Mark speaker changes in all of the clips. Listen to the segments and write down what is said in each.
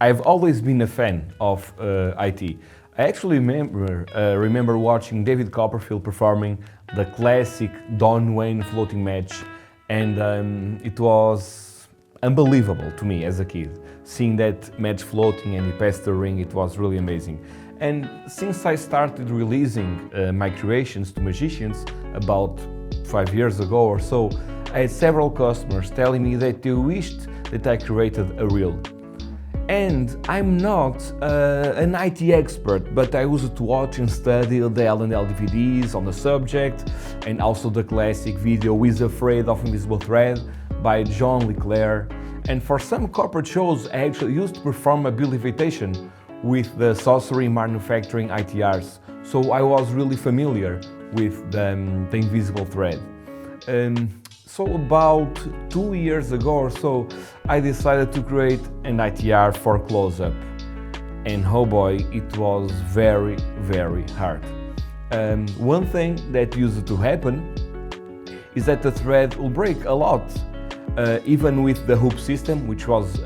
Speaker 1: I've always been a fan of IT. I actually remember watching David Copperfield performing the classic Don Wayne floating match, and it was unbelievable to me as a kid. Seeing that match floating and he passed the ring, it was really amazing. And since I started releasing my creations to magicians about 5 years ago or so, I had several customers telling me that they wished that I created a reel. And I'm not an IT expert, but I used to watch and study the L&L DVDs on the subject, and also the classic video Who is Afraid of Invisible Thread by John Leclerc. And for some corporate shows, I actually used to perform abilitation with the Sorcery Manufacturing ITRs, so I was really familiar with the invisible thread. So about 2 years ago or so, I decided to create an ITR for close-up. And oh boy, it was very, very hard. One thing that used to happen is that the thread will break a lot, even with the hoop system, which was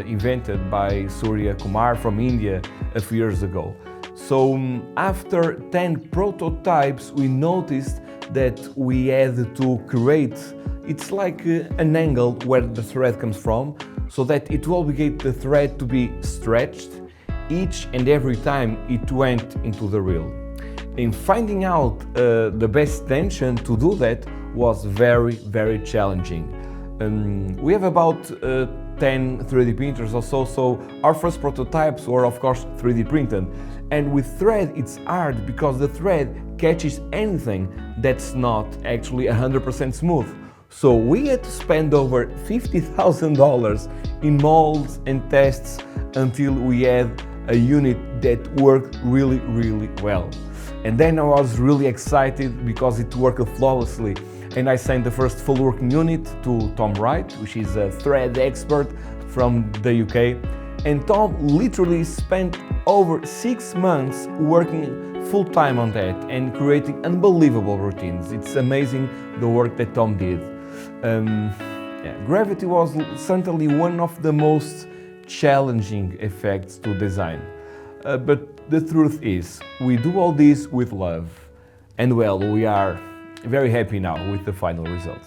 Speaker 1: invented by Surya Kumar from India a few years ago. So after 10 prototypes, we noticed that we had to create, it's like an angle where the thread comes from, so that it will obligate the thread to be stretched each and every time it went into the reel. In finding out the best tension to do that was very, very challenging. We have about 10 3D printers or so, so our first prototypes were of course 3D printed. And with thread it's hard because the thread catches anything that's not actually 100% smooth. So we had to spend over $50,000 in molds and tests until we had a unit that worked really, really well. And then I was really excited because it worked flawlessly. And I sent the first full working unit to Tom Wright, which is a thread expert from the UK. And Tom literally spent over 6 months working full time on that and creating unbelievable routines. It's amazing the work that Tom did. Gravity was certainly one of the most challenging effects to design. But the truth is, we do all this with love. And well, we are very happy now with the final result.